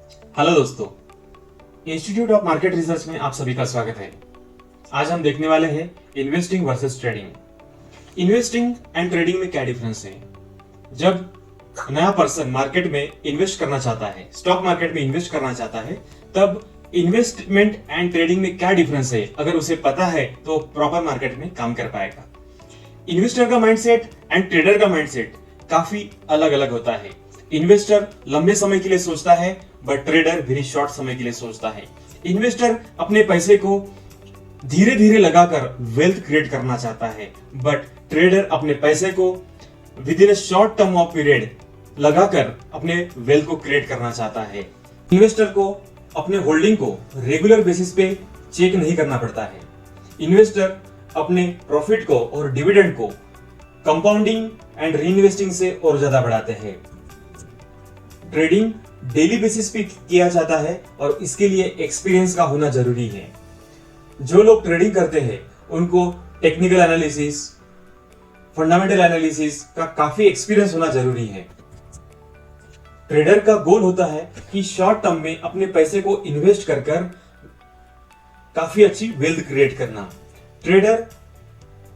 Hello दोस्तों, institute of market research में आप सभी का स्वागत है। आज हम देखने वाले हैं investing versus trading. Investing and trading में क्या डिफरेंस है? जब नया पर्सन मार्केट में इन्वेस्ट करना चाहता है, स्टॉक मार्केट में इन्वेस्ट करना चाहता है, तब इन्वेस्टमेंट एंड ट्रेडिंग में क्या डिफरेंस है, अगर उसे पता है तो प्रॉपर मार्केट में काम कर पाएगा। इन्वेस्टर का माइंडसेट एंड ट्रेडर का माइंडसेट काफी अलग अलग होता है। इन्वेस्टर लंबे समय के लिए सोचता है, बट ट्रेडर वेरी शॉर्ट समय के लिए सोचता है। इन्वेस्टर अपने पैसे को धीरे धीरे लगाकर वेल्थ क्रिएट करना चाहता है, बट ट्रेडर अपने पैसे को with in short term of period लगाकर अपने वेल्थ को क्रिएट करना चाहता है। इन्वेस्टर को अपने होल्डिंग को रेगुलर बेसिस पे चेक नहीं करना पड़ता है। इन्वेस्टर अपने प्रॉफिट को और डिविडेंड को कंपाउंडिंग एंड रीइन्वेस्टिंग से और ज्यादा बढ़ाते हैं। ट्रेडिंग डेली बेसिस पे किया जाता है और इसके लिए एक्सपीरियंस का होना जरूरी है। जो लोग ट्रेडिंग करते हैं उनको टेक्निकल एनालिसिस, फंडामेंटल एनालिसिस का काफी एक्सपीरियंस होना जरूरी है। ट्रेडर का गोल होता है कि शॉर्ट टर्म में अपने पैसे को इन्वेस्ट कर काफी अच्छी वेल्थ क्रिएट करना। Trader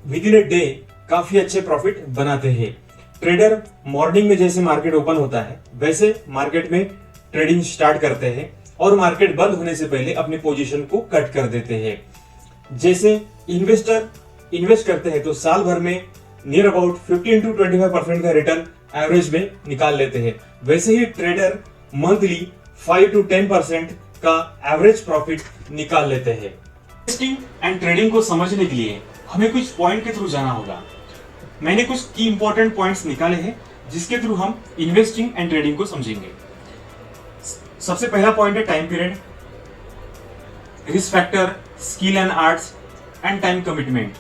with in a day काफी अच्छे प्रॉफिट बनाते हैं। ट्रेडर मॉर्निंग में जैसे मार्केट ओपन होता है वैसे मार्केट में ट्रेडिंग स्टार्ट करते हैं और मार्केट बंद होने से पहले अपनी पोजीशन को कट कर देते हैं। जैसे इन्वेस्टर इन्वेस्ट करते हैं तो साल भर में नियर अबाउट 15 to 25% का रिटर्न एवरेज में निकाल लेते हैं, वैसे ही ट्रेडर मंथली 5 to 10% का एवरेज प्रॉफिट निकाल लेते हैं। इन्वेस्टिंग एंड ट्रेडिंग को समझने के लिए हमें कुछ पॉइंट के थ्रू जाना होगा। मैंने कुछ की इंपॉर्टेंट पॉइंट्स निकाले हैं जिसके थ्रू हम इन्वेस्टिंग एंड ट्रेडिंग को समझेंगे। सबसे पहला पॉइंट है time period, risk factor, skill and arts and time commitment.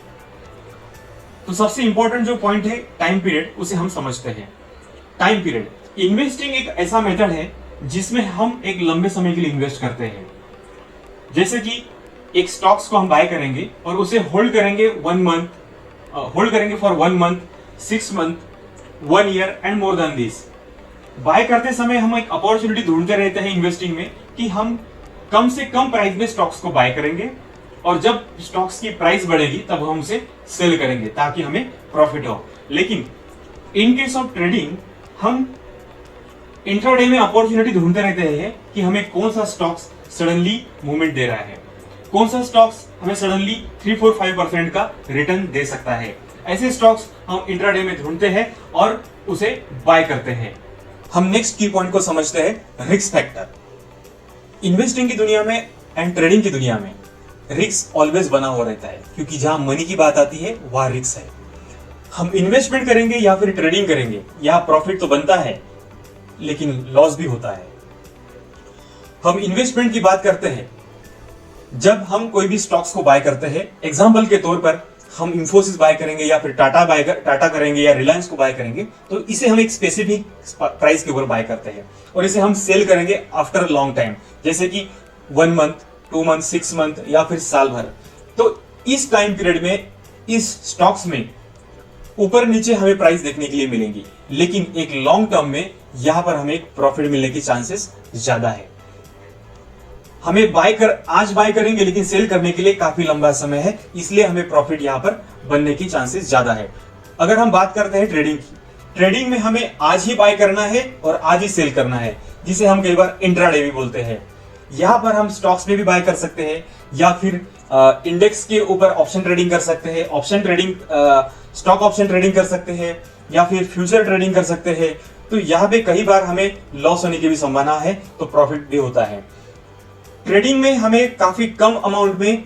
तो सबसे इंपॉर्टेंट जो पॉइंट है टाइम पीरियड, उसे हम समझते हैं। टाइम पीरियड, इन्वेस्टिंग एक ऐसा मेथड है जिसमें हम एक लंबे समय के लिए इन्वेस्ट करते हैं। जैसे कि एक स्टॉक्स को हम बाय करेंगे और उसे होल्ड करेंगे 1 मंथ, होल्ड करेंगे for 1 month, 6 month, 1 year and more than this. Buy करते समय हम एक अपॉर्चुनिटी ढूंढते रहते हैं इन्वेस्टिंग में कि हम कम से कम प्राइस में स्टॉक्स को बाय करेंगे और जब स्टॉक्स की प्राइस बढ़ेगी तब हम उसे सेल करेंगे ताकि हमें प्रॉफिट हो। लेकिन इन केस ऑफ ट्रेडिंग हम इंट्राडे में अपॉर्चुनिटी ढूंढते रहते हैं कि हमें कौन सा स्टॉक्स सडनली मूवमेंट दे रहा है, कौन सा स्टॉक्स हमें सडनली 3-4-5% का रिटर्न दे सकता है। ऐसे स्टॉक्स हम इंट्राडे में ढूंढते हैं और उसे बाय करते हैं। हम नेक्स्ट की पॉइंट को समझते हैं, रिस्क फैक्टर। इन्वेस्टिंग की दुनिया में एंड ट्रेडिंग की दुनिया में रिस्क ऑलवेज बना हुआ रहता है, क्योंकि जहां मनी की बात आती है वहां रिस्क है। हम इन्वेस्टमेंट करेंगे या फिर ट्रेडिंग करेंगे, यहां प्रॉफिट तो बनता है लेकिन लॉस भी होता है। हम इन्वेस्टमेंट की बात करते हैं जब हम कोई भी स्टॉक्स को बाय करते हैं। एग्जांपल के तौर पर हम इंफोसिस बाय करेंगे या फिर टाटा करेंगे या रिलायंस को बाय करेंगे, तो इसे हम एक स्पेसिफिक प्राइस के ऊपर बाय करते हैं और इसे हम सेल करेंगे आफ्टर लॉन्ग टाइम, जैसे कि 1 मंथ, 2 मंथ, 6 मंथ या फिर साल भर। तो इस टाइम पीरियड में इस स्टॉक्स में ऊपर नीचे हमें प्राइस देखने के लिए मिलेंगी, लेकिन एक लॉन्ग टर्म में यहां पर हमें प्रॉफिट मिलने की चांसेस ज्यादा है। हमें आज बाय करेंगे लेकिन सेल करने के लिए काफी लंबा समय है, इसलिए हमें प्रॉफिट यहां पर बनने की चांसेस ज्यादा है। अगर हम बात करते हैं ट्रेडिंग की, ट्रेडिंग में हमें आज ही बाय करना है और आज ही सेल करना है, जिसे हम कई बार इंट्राडे भी बोलते हैं। यहां पर हम स्टॉक्स में भी बाय कर सकते हैं या फिर इंडेक्स के ऊपर ऑप्शन ट्रेडिंग कर सकते हैं, option trading, stock option trading कर सकते हैं या फिर फ्यूचर ट्रेडिंग कर सकते हैं। तो यहाँ पे कई बार हमें लॉस होने की भी संभावना है, तो प्रॉफिट भी होता है। ट्रेडिंग में हमें काफी कम अमाउंट में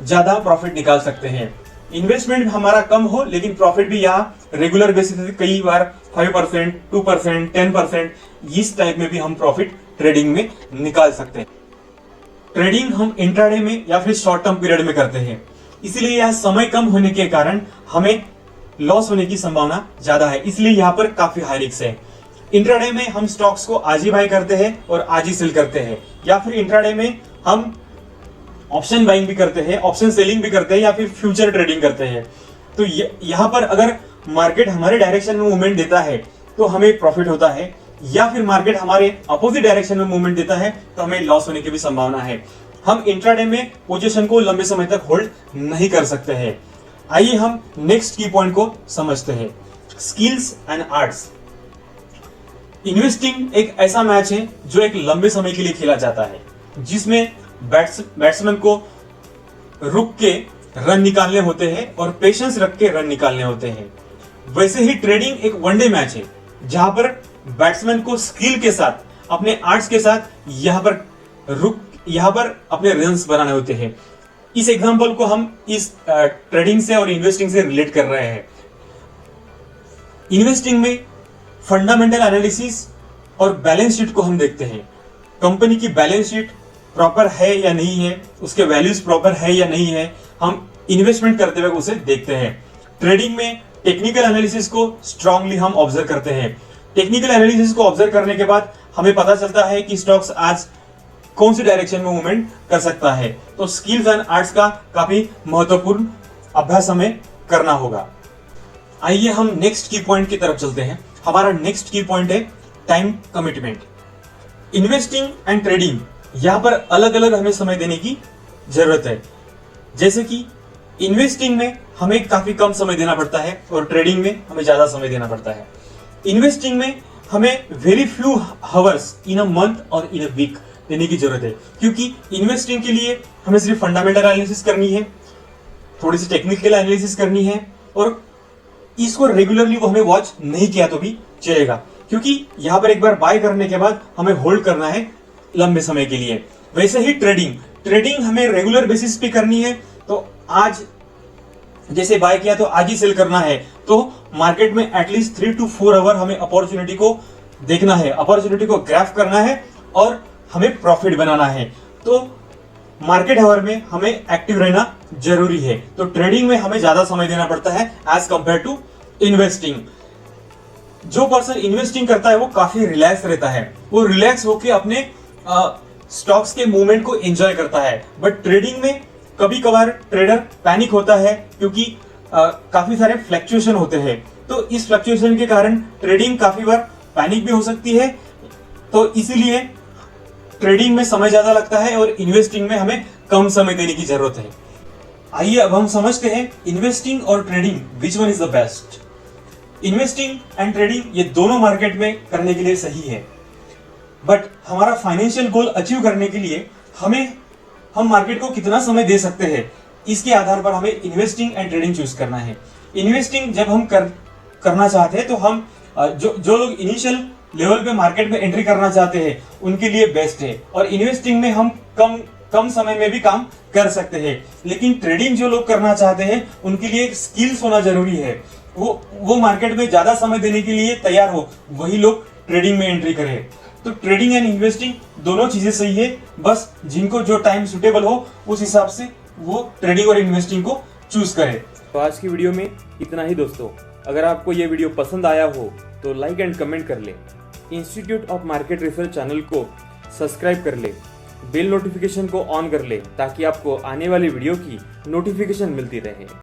ज्यादा प्रॉफिट निकाल सकते हैं। इन्वेस्टमेंट हमारा कम हो लेकिन प्रॉफिट भी यहाँ रेगुलर बेसिस पे कई बार 5%, 2%, 10%, इस टाइप में भी हम प्रॉफिट ट्रेडिंग में निकाल सकते हैं। ट्रेडिंग हम इंट्राडे में या फिर शॉर्ट टर्म पीरियड में करते हैं, इसलिए यह समय कम होने के कारण हमें लॉस होने की संभावना ज्यादा है, इसलिए यहाँ पर काफी हाई रिस्क है। इंट्राडे में हम स्टॉक्स को आज ही बाय करते हैं और आज ही सेल करते हैं, या फिर इंट्राडे में हम ऑप्शन बाइंग भी करते हैं, ऑप्शन सेलिंग भी करते हैं या फिर फ्यूचर ट्रेडिंग करते हैं। तो यहाँ पर अगर मार्केट हमारे डायरेक्शन में मूवमेंट देता है तो हमें प्रॉफिट होता है, या फिर मार्केट हमारे अपोजिट डायरेक्शन में मूवमेंट देता है तो हमें लॉस होने की भी संभावना है। हम इंट्राडे में पोजीशन को लंबे समय तक होल्ड नहीं कर सकते हैं। आइए हम नेक्स्ट की पॉइंट को समझते हैं, स्किल्स एंड आर्ट्स। इन्वेस्टिंग एक ऐसा मैच है जो एक लंबे समय के लिए खेला जाता है, जिसमें बैट्समैन को रुक के रन निकालने होते हैं और पेशेंस रख के रन निकालने होते हैं। वैसे ही ट्रेडिंग एक वनडे मैच है, जहां पर बैट्समैन को स्किल के साथ, अपने आर्ट्स के साथ यहां पर अपने रन्स बनाने होते हैं। इस एग्जांपल को हम इस ट्रेडिंग से और इन्वेस्टिंग से रिलेट कर रहे हैं। इन्वेस्टिंग में फंडामेंटल एनालिसिस और बैलेंस शीट को हम देखते हैं। कंपनी की बैलेंस शीट प्रॉपर है या नहीं है, उसके वैल्यूज प्रॉपर है या नहीं है, हम इन्वेस्टमेंट करते हुए उसे देखते हैं। ट्रेडिंग में टेक्निकल एनालिसिस को स्ट्रांगली हम ऑब्जर्व करते हैं। टेक्निकल एनालिसिस को ऑब्जर्व करने के बाद हमें पता चलता है कि स्टॉक्स आज कौन सी डायरेक्शन में मूवमेंट कर सकता है। तो स्किल्स एंड आर्ट्स का काफी महत्वपूर्ण अभ्यास हमें करना होगा। आइए हम नेक्स्ट की पॉइंट की तरफ चलते हैं। हमारा नेक्स्ट की पॉइंट है time commitment. Investing and trading, यहां पर अलग अलग हमें समय देने की जरूरत है। जैसे कि इन्वेस्टिंग में हमें काफी कम समय देना पड़ता है और ट्रेडिंग में हमें ज्यादा समय देना पड़ता है। इन्वेस्टिंग में हमें very few hours in a month और इन अ वीक देने की जरूरत है, क्योंकि इन्वेस्टिंग के लिए हमें सिर्फ फंडामेंटल एनालिसिस करनी है, थोड़ी सी टेक्निकल एनालिसिस करनी है, और इसको रेगुलरली वो हमें वॉच नहीं किया तो भी चलेगा, क्योंकि यहां पर एक बार बाय करने के बाद हमें होल्ड करना है लंबे समय के लिए। वैसे ही ट्रेडिंग हमें रेगुलर बेसिस पे करनी है। तो आज जैसे बाय किया तो आज ही सेल करना है, तो मार्केट में एटलीस्ट 3 to 4 आवर हमें अपॉर्चुनिटी को देखना है, अपॉर्चुनिटी को ग्रैब करना है और हमें प्रॉफिट बनाना है। तो मार्केट आवर में हमें एक्टिव रहना जरूरी है। तो ट्रेडिंग में हमें ज्यादा समय देना पड़ता है एज कंपेयर टू इन्वेस्टिंग। जो पर्सन इन्वेस्टिंग करता है वो काफी रिलैक्स रहता है, वो रिलैक्स होकर अपने स्टॉक्स के मूवमेंट को एंजॉय करता है। बट ट्रेडिंग में कभी कभार ट्रेडर पैनिक होता है, क्योंकि काफी सारे फ्लक्चुएशन होते हैं। तो इस फ्लक्चुएशन के कारण ट्रेडिंग काफी बार पैनिक भी हो सकती है। तो इसीलिए ट्रेडिंग में समय ज्यादा लगता है और इन्वेस्टिंग में हमें कम समय देने की जरूरत है। आइए अब हम समझते हैं इन्वेस्टिंग और trading, which one is the best. Investing and trading ये दोनों मार्केट में करने के लिए सही है, बट हमारा फाइनेंशियल गोल अचीव करने के लिए हम मार्केट को कितना समय दे सकते हैं, इसके आधार पर हमें इन्वेस्टिंग एंड ट्रेडिंग चूज करना है। इन्वेस्टिंग जब हम करना चाहते हैं तो हम जो लोग इनिशियल लेवल पे मार्केट में एंट्री करना चाहते हैं उनके लिए बेस्ट है, और इन्वेस्टिंग में हम कम समय में भी काम कर सकते हैं। लेकिन ट्रेडिंग जो लोग करना चाहते हैं उनके लिए एक स्किल्स होना जरूरी है। वो मार्केट में ज्यादा समय देने के लिए तैयार हो, वही लोग ट्रेडिंग में एंट्री करें। तो ट्रेडिंग एंड इन्वेस्टिंग दोनों चीजें सही है, बस जिनको जो टाइम सुटेबल हो उस हिसाब से वो ट्रेडिंग और इन्वेस्टिंग को चूज करें। तो आज की वीडियो में इतना ही दोस्तों। अगर आपको ये वीडियो पसंद आया हो तो लाइक एंड कमेंट कर ले, institute of market research channel को सब्सक्राइब कर ले, बेल नोटिफिकेशन को ऑन कर ले, ताकि आपको आने वाली वीडियो की नोटिफिकेशन मिलती रहे।